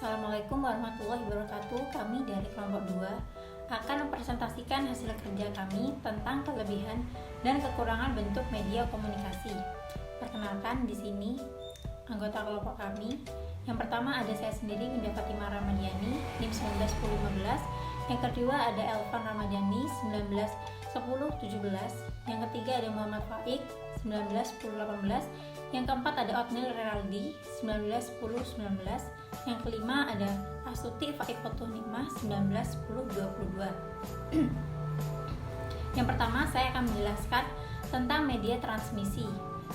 Assalamualaikum warahmatullahi wabarakatuh. Kami dari kelompok 2 akan mempresentasikan hasil kerja kami tentang kelebihan dan kekurangan bentuk media komunikasi. Perkenalkan, di sini anggota kelompok kami. Yang pertama ada saya sendiri, Winda Fatimah Ramadhani, NIM 19115. Yang kedua ada Elvan Ramadhani 191017. Yang ketiga ada Muhammad Faik 191018. Yang keempat ada Otnil Reraldi 191019. Yang kelima ada Astuti Faik Fotonikmah 191022. Yang pertama saya akan menjelaskan tentang media transmisi.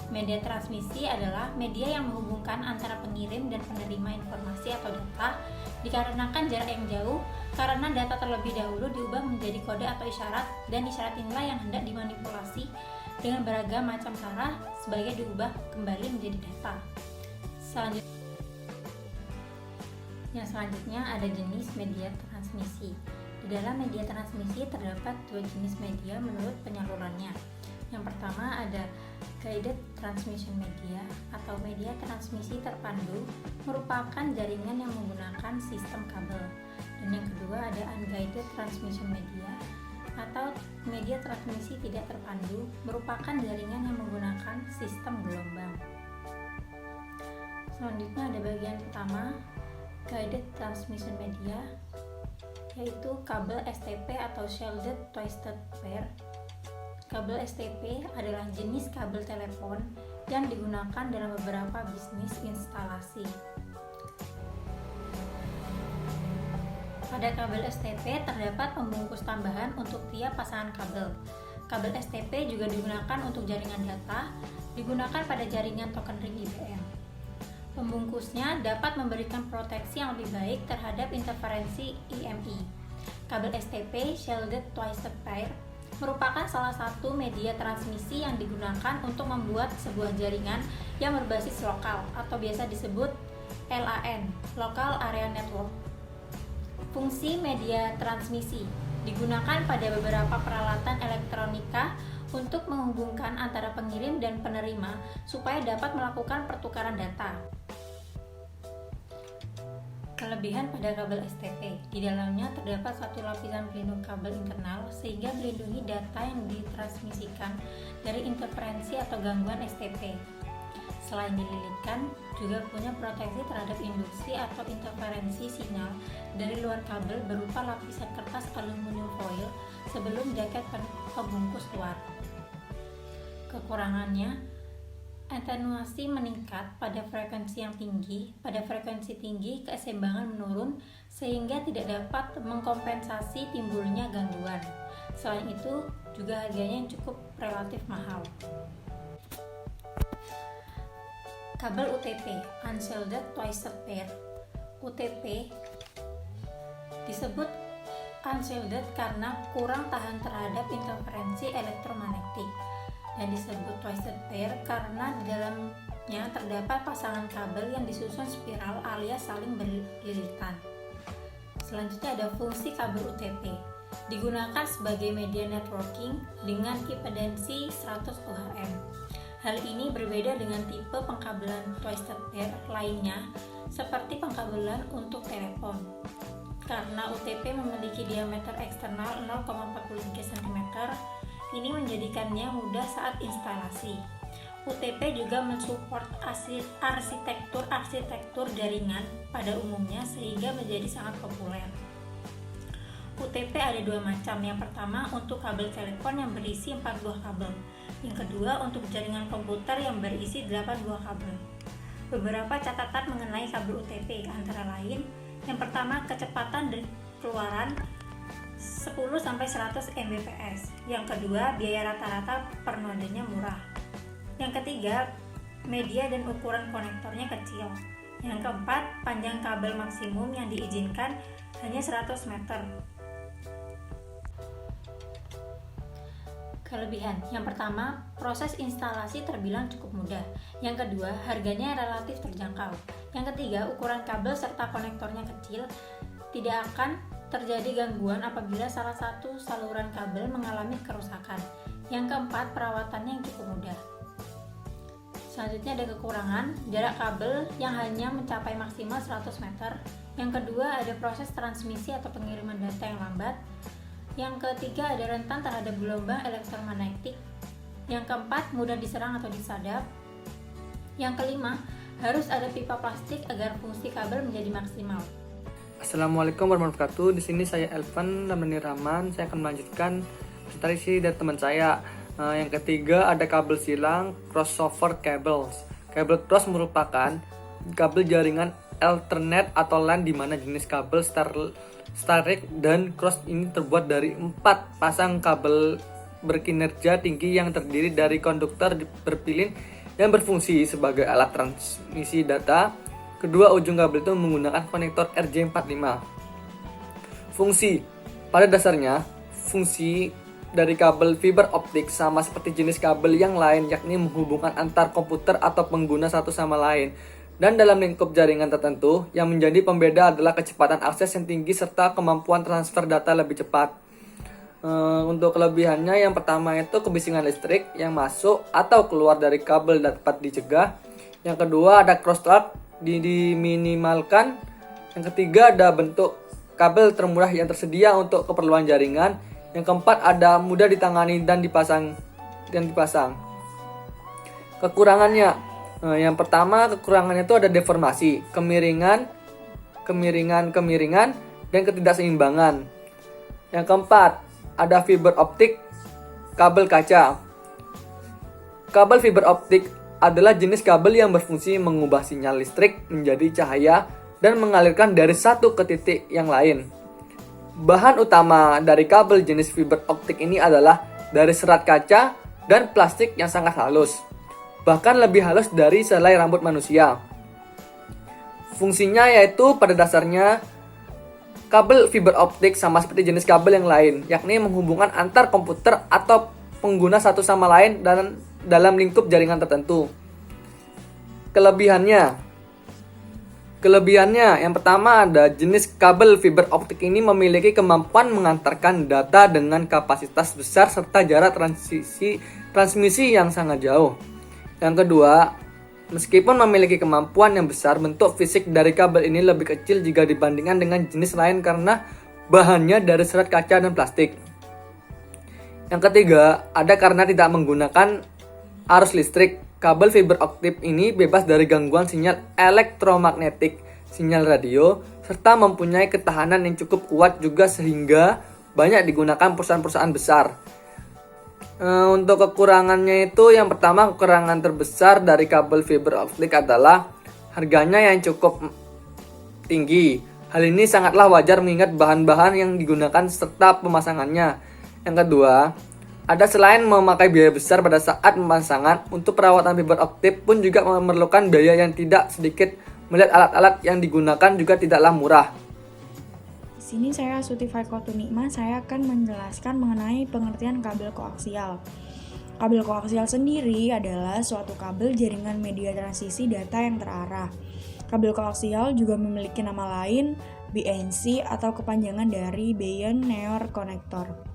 Media transmisi adalah media yang menghubungkan antara pengirim dan penerima informasi atau data dikarenakan jarak yang jauh, karena data terlebih dahulu diubah menjadi kode atau isyarat, dan isyarat inilah yang hendak dimanipulasi dengan beragam macam cara sebagai diubah kembali menjadi data. Yang selanjutnya ada jenis media transmisi. Di dalam media transmisi terdapat dua jenis media menurut penyalurannya. Yang pertama ada guided transmission media atau media transmisi terpandu, merupakan jaringan yang menggunakan sistem kabel. Dan yang kedua ada unguided transmission media atau media transmisi tidak terpandu, merupakan jaringan yang menggunakan sistem gelombang. Selanjutnya ada bagian pertama, guided transmission media, yaitu kabel STP atau shielded twisted pair. Kabel STP adalah jenis kabel telepon yang digunakan dalam beberapa bisnis instalasi. Pada kabel STP terdapat pembungkus tambahan untuk tiap pasangan kabel. Kabel STP juga digunakan untuk jaringan data, digunakan pada jaringan token ring IBM. Pembungkusnya dapat memberikan proteksi yang lebih baik terhadap interferensi IMI. Kabel STP shielded twisted pair merupakan salah satu media transmisi yang digunakan untuk membuat sebuah jaringan yang berbasis lokal atau biasa disebut LAN, Local Area Network. Fungsi media transmisi digunakan pada beberapa peralatan elektronika untuk menghubungkan antara pengirim dan penerima supaya dapat melakukan pertukaran data. Kelebihan pada kabel STP, di dalamnya terdapat satu lapisan pelindung kabel internal sehingga melindungi data yang ditransmisikan dari interferensi atau gangguan STP. Selain dililitkan, juga punya proteksi terhadap induksi atau interferensi sinyal dari luar kabel berupa lapisan kertas aluminium foil sebelum jaket pembungkus luar. Kekurangannya, atenuasi meningkat pada frekuensi yang tinggi. Pada frekuensi tinggi, keseimbangan menurun sehingga tidak dapat mengkompensasi timbulnya gangguan. Selain itu, juga harganya yang cukup relatif mahal. Kabel UTP, Unshielded Twisted Pair. UTP disebut unshielded karena kurang tahan terhadap interferensi elektromagnetik, dan disebut twisted pair karena di dalamnya terdapat pasangan kabel yang disusun spiral alias saling berlilitan. Selanjutnya ada fungsi kabel UTP. Digunakan sebagai media networking dengan impedansi 100 ohm. Hal ini berbeda dengan tipe pengkabelan twisted pair lainnya seperti pengkabelan untuk telepon. Karena UTP memiliki diameter eksternal 0,43 cm, ini menjadikannya mudah saat instalasi. UTP juga mensupport arsitektur jaringan pada umumnya sehingga menjadi sangat populer. UTP ada dua macam. Yang pertama untuk kabel telepon yang berisi 4 buah kabel. Yang kedua untuk jaringan komputer yang berisi 8 buah kabel. Beberapa catatan mengenai kabel UTP antara lain, yang pertama kecepatan dari keluaran 10-100 Mbps. Yang kedua, biaya rata-rata per nodenya murah. Yang ketiga, media dan ukuran konektornya kecil. Yang keempat, panjang kabel maksimum yang diizinkan hanya 100 meter. Kelebihan, yang pertama, proses instalasi terbilang cukup mudah. Yang kedua, harganya relatif terjangkau. Yang ketiga, ukuran kabel serta konektornya kecil. Tidak akan terjadi gangguan apabila salah satu saluran kabel mengalami kerusakan. Yang keempat, perawatannya yang cukup mudah. Selanjutnya ada kekurangan, jarak kabel yang hanya mencapai maksimal 100 meter. Yang kedua ada proses transmisi atau pengiriman data yang lambat. Yang ketiga ada rentan terhadap gelombang elektromagnetik. Yang keempat mudah diserang atau disadap. Yang kelima harus ada pipa plastik agar fungsi kabel menjadi maksimal. Assalamualaikum warahmatullahi wabarakatuh. Di sini saya Elvan Ramdhani Rahman. Saya akan melanjutkan presentasi dari teman saya. Yang ketiga ada kabel silang crossover cables. Kabel cross merupakan kabel jaringan Ethernet atau LAN di mana jenis kabel Starlink dan cross ini terbuat dari 4 pasang kabel berkinerja tinggi yang terdiri dari konduktor berpilin yang berfungsi sebagai alat transmisi data. Kedua ujung kabel itu menggunakan konektor RJ45. Fungsi pada dasarnya fungsi dari kabel fiber optik sama seperti jenis kabel yang lain, yakni menghubungkan antar komputer atau pengguna satu sama lain. Dan dalam lingkup jaringan tertentu, yang menjadi pembeda adalah kecepatan akses yang tinggi serta kemampuan transfer data lebih cepat. Untuk kelebihannya, yang pertama itu kebisingan listrik yang masuk atau keluar dari kabel dapat dicegah. Yang kedua ada crosstalk diminimalkan. Yang ketiga ada bentuk kabel termurah yang tersedia untuk keperluan jaringan. Yang keempat ada mudah ditangani dan dipasang. Kekurangannya, yang pertama kekurangannya itu ada deformasi, kemiringan, dan ketidakseimbangan. Yang keempat ada fiber optik, kabel kaca. Kabel fiber optik adalah jenis kabel yang berfungsi mengubah sinyal listrik menjadi cahaya dan mengalirkan dari satu ke titik yang lain. Bahan utama dari kabel jenis fiber optik ini adalah dari serat kaca dan plastik yang sangat halus, bahkan lebih halus dari selai rambut manusia. Fungsinya yaitu pada dasarnya kabel fiber optik sama seperti jenis kabel yang lain, yakni menghubungkan antar komputer atau pengguna satu sama lain dan dalam lingkup jaringan tertentu. Kelebihannya, yang pertama ada jenis kabel fiber optik ini memiliki kemampuan mengantarkan data dengan kapasitas besar serta jarak transmisi yang sangat jauh. Yang kedua, meskipun memiliki kemampuan yang besar, bentuk fisik dari kabel ini lebih kecil jika dibandingkan dengan jenis lain karena bahannya dari serat kaca dan plastik. Yang ketiga, ada karena tidak menggunakan arus listrik. Kabel fiber optik ini bebas dari gangguan sinyal elektromagnetik, sinyal radio, serta mempunyai ketahanan yang cukup kuat juga sehingga banyak digunakan perusahaan-perusahaan besar. Untuk kekurangannya itu, yang pertama kekurangan terbesar dari kabel fiber optik adalah harganya yang cukup tinggi. Hal ini sangatlah wajar mengingat bahan-bahan yang digunakan serta pemasangannya. Yang kedua, ada selain memakai biaya besar pada saat pemasangan, untuk perawatan fiber optik pun juga memerlukan biaya yang tidak sedikit melihat alat-alat yang digunakan juga tidaklah murah. Di sini saya Suti Faikotu Nikma, saya akan menjelaskan mengenai pengertian kabel koaksial. Kabel koaksial sendiri adalah suatu kabel jaringan media transisi data yang terarah. Kabel koaksial juga memiliki nama lain BNC atau kepanjangan dari Beyond Near Connector.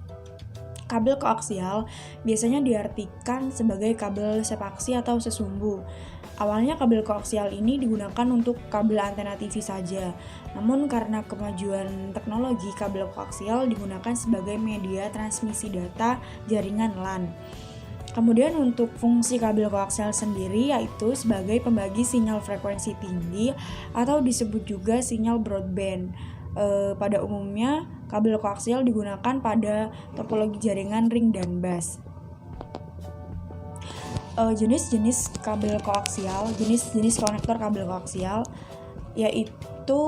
Kabel koaksial biasanya diartikan sebagai kabel sepaksi atau sesumbu. Awalnya kabel koaksial ini digunakan untuk kabel antena TV saja. Namun karena kemajuan teknologi, kabel koaksial digunakan sebagai media transmisi data jaringan LAN. Kemudian untuk fungsi kabel koaksial sendiri yaitu sebagai pembagi sinyal frekuensi tinggi atau disebut juga sinyal broadband. Pada umumnya kabel koaksial digunakan pada topologi jaringan ring dan bus. Jenis-jenis kabel koaksial, jenis konektor kabel koaksial yaitu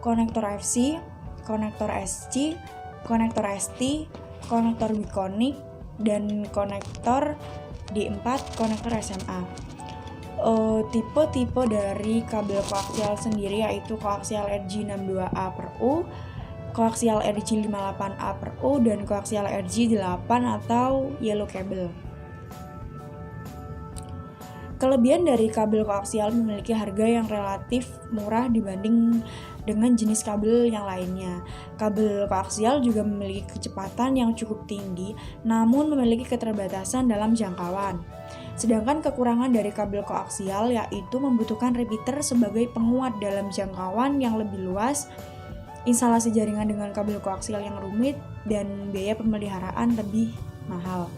konektor FC, konektor SC, konektor ST, konektor bikonik, dan konektor D4, konektor SMA. Tipe-tipe dari kabel koaksial sendiri yaitu koaksial RJ62A/U, koaksial RJ58A/U, dan koaksial RJ8 atau yellow cable. Kelebihan dari kabel koaksial memiliki harga yang relatif murah dibanding dengan jenis kabel yang lainnya. Kabel koaksial juga memiliki kecepatan yang cukup tinggi, namun memiliki keterbatasan dalam jangkauan. Sedangkan kekurangan dari kabel koaksial yaitu membutuhkan repeater sebagai penguat dalam jangkauan yang lebih luas, instalasi jaringan dengan kabel koaksial yang rumit, dan biaya pemeliharaan lebih mahal.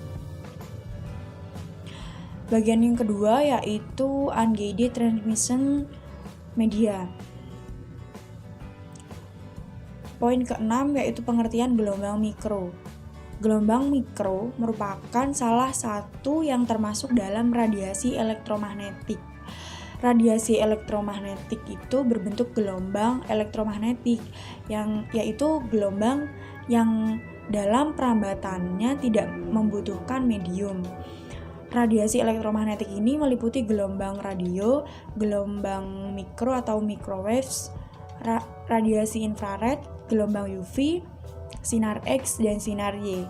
Bagian yang kedua yaitu unguided transmission media. Poin keenam yaitu pengertian gelombang mikro. Gelombang mikro merupakan salah satu yang termasuk dalam radiasi elektromagnetik. Radiasi elektromagnetik itu berbentuk gelombang elektromagnetik yaitu gelombang yang dalam perambatannya tidak membutuhkan medium. Radiasi elektromagnetik ini meliputi gelombang radio, gelombang mikro atau microwaves, radiasi infrared, gelombang UV, sinar X, dan sinar Y.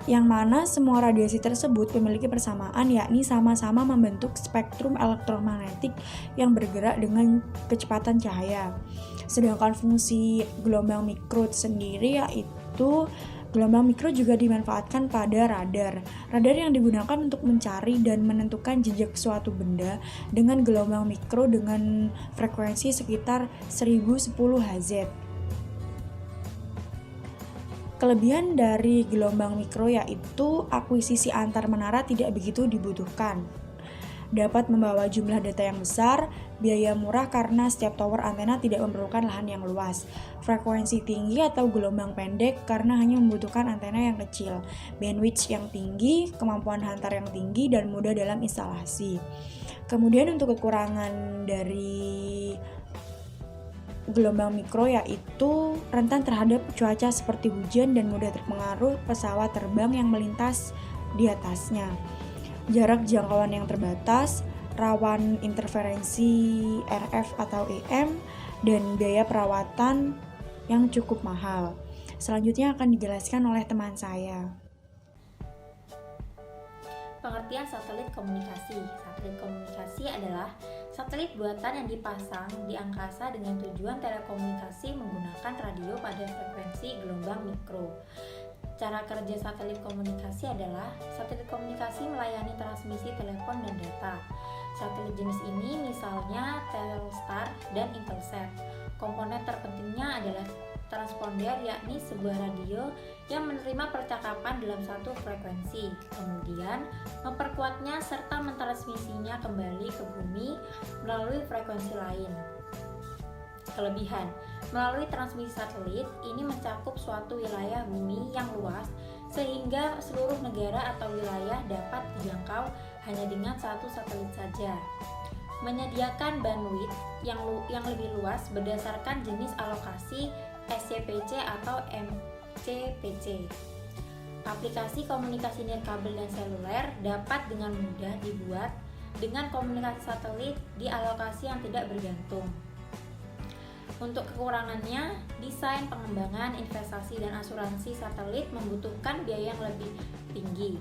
Yang mana semua radiasi tersebut memiliki persamaan, yakni sama-sama membentuk spektrum elektromagnetik yang bergerak dengan kecepatan cahaya. Sedangkan fungsi gelombang mikro sendiri yaitu gelombang mikro juga dimanfaatkan pada radar. Radar yang digunakan untuk mencari dan menentukan jejak suatu benda dengan gelombang mikro dengan frekuensi sekitar 1010 Hz. Kelebihan dari gelombang mikro yaitu akuisisi antar menara tidak begitu dibutuhkan. Dapat membawa jumlah data yang besar, biaya murah karena setiap tower antena tidak memerlukan lahan yang luas, frekuensi tinggi atau gelombang pendek karena hanya membutuhkan antena yang kecil, bandwidth yang tinggi, kemampuan hantar yang tinggi, dan mudah dalam instalasi. Kemudian untuk kekurangan dari gelombang mikro yaitu rentan terhadap cuaca seperti hujan dan mudah terpengaruh pesawat terbang yang melintas di atasnya. Jarak jangkauan yang terbatas, rawan interferensi RF atau EM, dan biaya perawatan yang cukup mahal. Selanjutnya akan dijelaskan oleh teman saya. Pengertian satelit komunikasi. Satelit komunikasi adalah satelit buatan yang dipasang di angkasa dengan tujuan telekomunikasi menggunakan radio pada frekuensi gelombang mikro. Cara kerja satelit komunikasi adalah satelit komunikasi melayani transmisi telepon dan data. Satelit jenis ini misalnya Telstar dan Intelsat. Komponen terpentingnya adalah transponder, yakni sebuah radio yang menerima percakapan dalam satu frekuensi, kemudian memperkuatnya serta mentransmisinya kembali ke bumi melalui frekuensi lain. Kelebihan: melalui transmisi satelit ini mencakup suatu wilayah bumi yang luas sehingga seluruh negara atau wilayah dapat dijangkau hanya dengan satu satelit saja. Menyediakan bandwidth yang lebih luas berdasarkan jenis alokasi SCPC atau MCPC. Aplikasi komunikasi nirkabel dan seluler dapat dengan mudah dibuat dengan komunikasi satelit di alokasi yang tidak bergantung. Untuk kekurangannya, desain, pengembangan, investasi, dan asuransi satelit membutuhkan biaya yang lebih tinggi.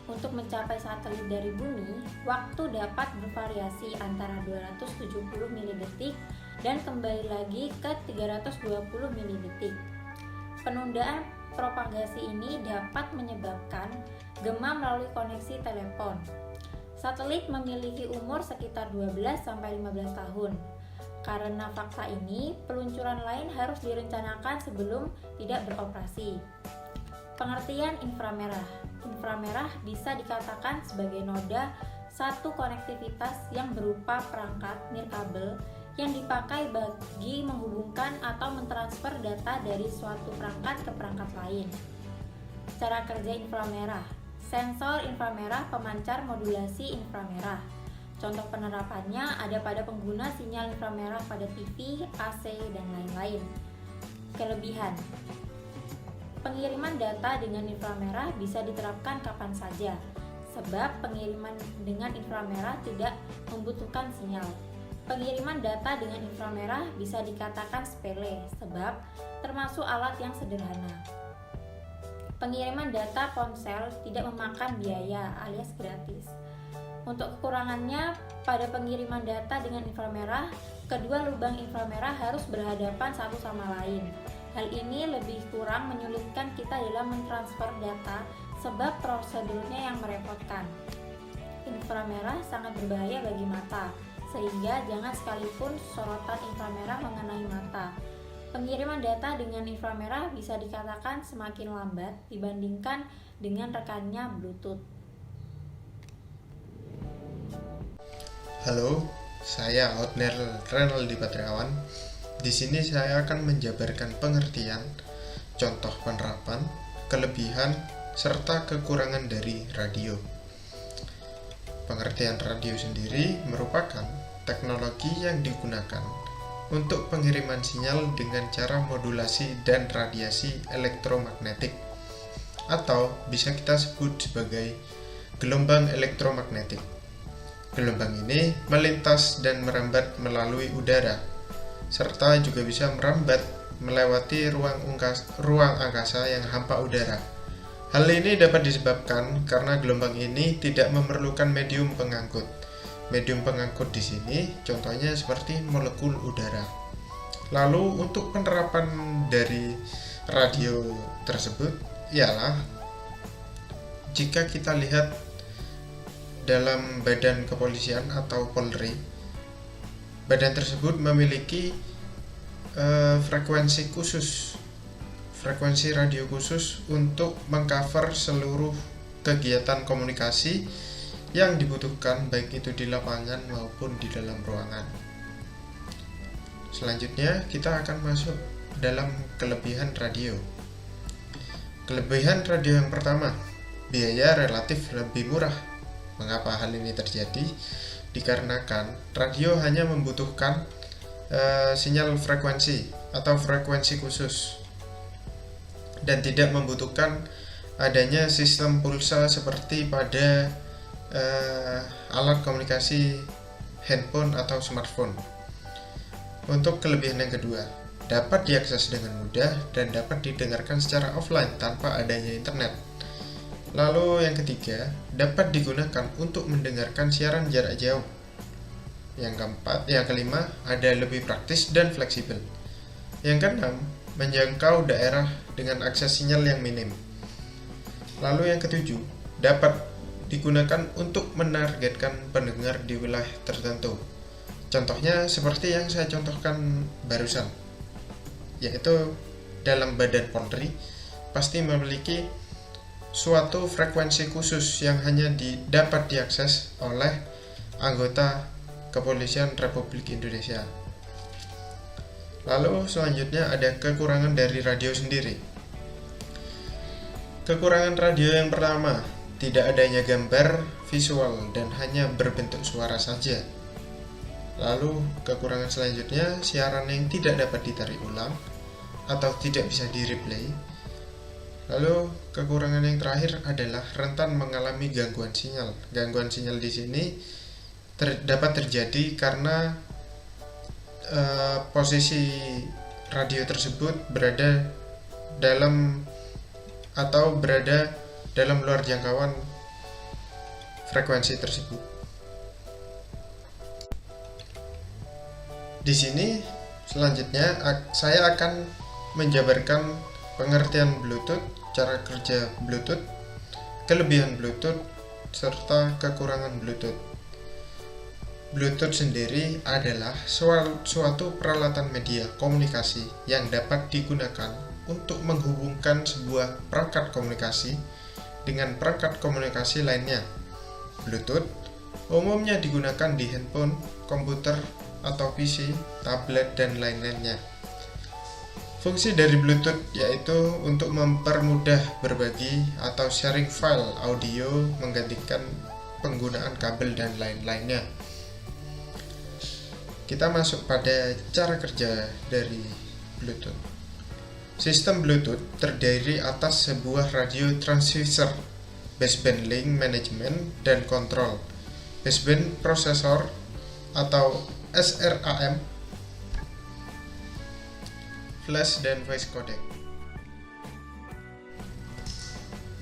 Untuk mencapai satelit dari bumi, waktu dapat bervariasi antara 270 milidetik dan kembali lagi ke 320 milidetik. Penundaan propagasi ini dapat menyebabkan gema melalui koneksi telepon. Satelit memiliki umur sekitar 12-15 tahun. Karena fakta ini, peluncuran lain harus direncanakan sebelum tidak beroperasi. Pengertian inframerah. Inframerah bisa dikatakan sebagai noda satu konektivitas yang berupa perangkat nirkabel yang dipakai bagi menghubungkan atau mentransfer data dari suatu perangkat ke perangkat lain. Cara kerja inframerah. Sensor inframerah pemancar modulasi inframerah. Contoh penerapannya ada pada pengguna sinyal inframerah pada TV, AC, dan lain-lain. Kelebihan: pengiriman data dengan inframerah bisa diterapkan kapan saja, sebab pengiriman dengan inframerah tidak membutuhkan sinyal. Pengiriman data dengan inframerah bisa dikatakan sepele, sebab termasuk alat yang sederhana. Pengiriman data ponsel tidak memakan biaya alias gratis. Untuk kekurangannya, pada pengiriman data dengan inframerah, kedua lubang inframerah harus berhadapan satu sama lain. Hal ini lebih kurang menyulitkan kita dalam mentransfer data sebab prosedurnya yang merepotkan. inframerah sangat berbahaya bagi mata, sehingga jangan sekalipun sorotan inframerah mengenai mata. Pengiriman data dengan inframerah bisa dikatakan semakin lambat dibandingkan dengan rekannya Bluetooth. Halo, saya Outner Renaldi Patriawan. Di sini saya akan menjabarkan pengertian, contoh penerapan, kelebihan, serta kekurangan dari radio. Pengertian radio sendiri merupakan teknologi yang digunakan untuk pengiriman sinyal dengan cara modulasi dan radiasi elektromagnetik, atau bisa kita sebut sebagai gelombang elektromagnetik. Gelombang ini melintas dan merambat melalui udara, serta juga bisa merambat melewati ruang angkasa yang hampa udara. Hal ini dapat disebabkan karena gelombang ini tidak memerlukan medium pengangkut. Medium pengangkut di sini contohnya seperti molekul udara. Lalu untuk penerapan dari radio tersebut ialah jika kita lihat dalam badan kepolisian atau Polri, badan tersebut memiliki frekuensi khusus, frekuensi radio khusus untuk mengcover seluruh kegiatan komunikasi yang dibutuhkan baik itu di lapangan maupun di dalam ruangan. Selanjutnya kita akan masuk dalam kelebihan radio. Kelebihan radio yang pertama, biaya relatif lebih murah. Mengapa hal ini terjadi? Dikarenakan radio hanya membutuhkan sinyal frekuensi atau frekuensi khusus dan tidak membutuhkan adanya sistem pulsa seperti pada alat komunikasi handphone atau smartphone. Untuk kelebihan yang kedua, dapat diakses dengan mudah dan dapat didengarkan secara offline tanpa adanya internet. Lalu yang ketiga, dapat digunakan untuk mendengarkan siaran jarak jauh. Yang kelima, ada lebih praktis dan fleksibel. Yang keenam, menjangkau daerah dengan akses sinyal yang minim. Lalu yang ketujuh, dapat digunakan untuk menargetkan pendengar di wilayah tertentu. Contohnya seperti yang saya contohkan barusan, yaitu dalam badan Polri pasti memiliki suatu frekuensi khusus yang hanya dapat diakses oleh anggota Kepolisian Republik Indonesia. Lalu selanjutnya ada kekurangan dari radio sendiri. Kekurangan radio yang pertama, tidak adanya gambar, visual, dan hanya berbentuk suara saja. Lalu kekurangan selanjutnya, siaran yang tidak dapat ditarik ulang atau tidak bisa di-replay. Lalu kekurangan yang terakhir adalah rentan mengalami gangguan sinyal. Gangguan sinyal di sini dapat terjadi karena posisi radio tersebut berada dalam luar jangkauan frekuensi tersebut. Di sini selanjutnya saya akan menjabarkan pengertian Bluetooth, cara kerja Bluetooth, kelebihan Bluetooth, serta kekurangan Bluetooth. Bluetooth sendiri adalah suatu peralatan media komunikasi yang dapat digunakan untuk menghubungkan sebuah perangkat komunikasi dengan perangkat komunikasi lainnya. Bluetooth umumnya digunakan di handphone, komputer, atau PC, tablet, dan lain-lainnya. Fungsi dari Bluetooth yaitu untuk mempermudah berbagi atau sharing file audio menggantikan penggunaan kabel dan lain-lainnya. Kita masuk pada cara kerja dari Bluetooth. Sistem Bluetooth terdiri atas sebuah radio transceiver, baseband link management dan control, baseband processor atau SRAM, flash, dan voice codec.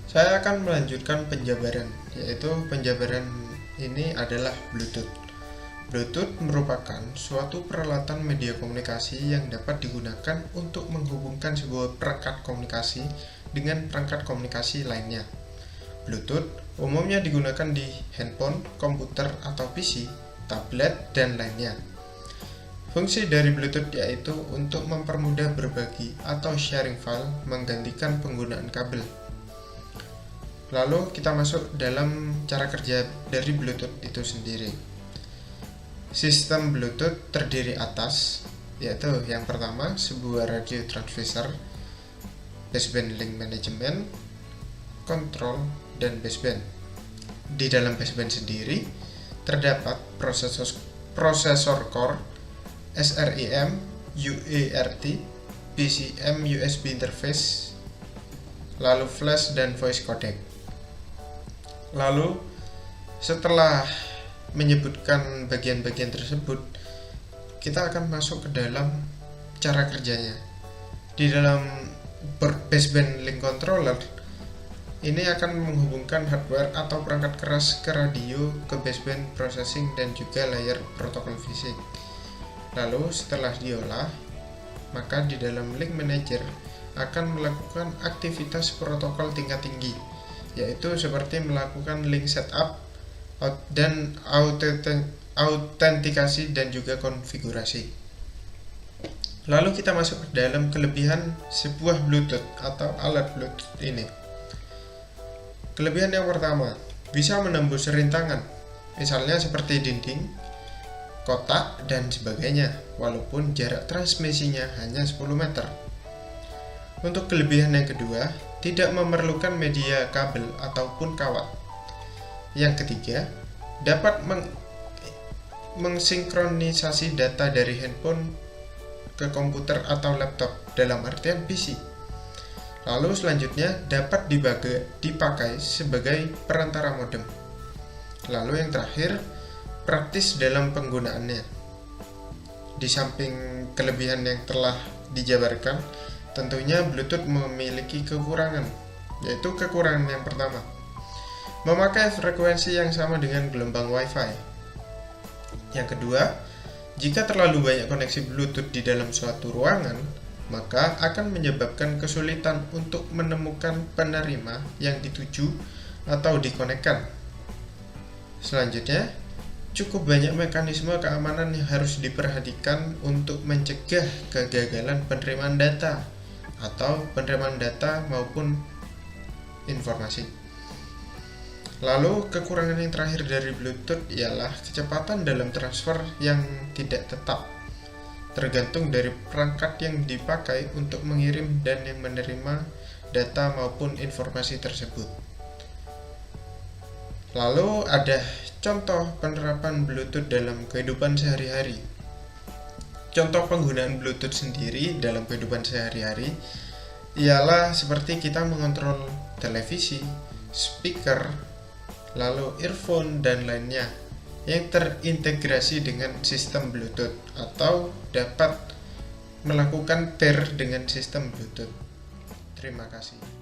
Saya akan melanjutkan penjabaran, yaitu penjabaran ini adalah Bluetooth. Bluetooth merupakan suatu peralatan media komunikasi yang dapat digunakan untuk menghubungkan sebuah perangkat komunikasi dengan perangkat komunikasi lainnya. Bluetooth Umumnya digunakan di handphone, komputer atau PC, tablet, dan lainnya. Fungsi dari Bluetooth yaitu untuk mempermudah berbagi atau sharing file menggantikan penggunaan kabel. Lalu kita masuk dalam cara kerja dari Bluetooth itu sendiri. Sistem Bluetooth terdiri atas, yaitu yang pertama sebuah radio transmitter, baseband link management, kontrol, dan baseband. Di dalam baseband sendiri terdapat prosesor core, SRAM, UART, PCM USB interface, lalu flash dan voice codec. Lalu setelah menyebutkan bagian-bagian tersebut, kita akan masuk ke dalam cara kerjanya. Di dalam baseband link controller ini akan menghubungkan hardware atau perangkat keras ke radio, ke baseband processing, dan juga layar protokol fisik. Lalu setelah diolah, maka di dalam link manager akan melakukan aktivitas protokol tingkat tinggi, yaitu seperti melakukan link setup dan autentikasi dan juga konfigurasi. Lalu kita masuk ke dalam kelebihan sebuah Bluetooth atau alat Bluetooth ini. Kelebihan yang pertama, bisa menembus rintangan, misalnya seperti dinding, kotak, dan sebagainya, walaupun jarak transmisinya hanya 10 meter. Untuk kelebihan yang kedua, tidak memerlukan media kabel ataupun kawat. Yang ketiga, dapat mensinkronisasi data dari handphone ke komputer atau laptop, dalam artian PC. Lalu selanjutnya dapat dipakai sebagai perantara modem. Lalu yang terakhir, praktis dalam penggunaannya. Di samping kelebihan yang telah dijabarkan, tentunya Bluetooth memiliki kekurangan, yaitu kekurangan yang pertama, memakai frekuensi yang sama dengan gelombang Wi-Fi. Yang kedua, jika terlalu banyak koneksi Bluetooth di dalam suatu ruangan, maka akan menyebabkan kesulitan untuk menemukan penerima yang dituju atau dikonekkan. Selanjutnya, cukup banyak mekanisme keamanan yang harus diperhatikan untuk mencegah kegagalan penerimaan data atau penerimaan data maupun informasi. Lalu kekurangan yang terakhir dari Bluetooth ialah kecepatan dalam transfer yang tidak tetap, tergantung dari perangkat yang dipakai untuk mengirim dan yang menerima data maupun informasi tersebut. Lalu ada contoh penerapan Bluetooth dalam kehidupan sehari-hari. Contoh penggunaan Bluetooth sendiri dalam kehidupan sehari-hari ialah seperti kita mengontrol televisi, speaker, lalu earphone, dan lainnya yang terintegrasi dengan sistem Bluetooth atau dapat melakukan pair dengan sistem Bluetooth. Terima kasih.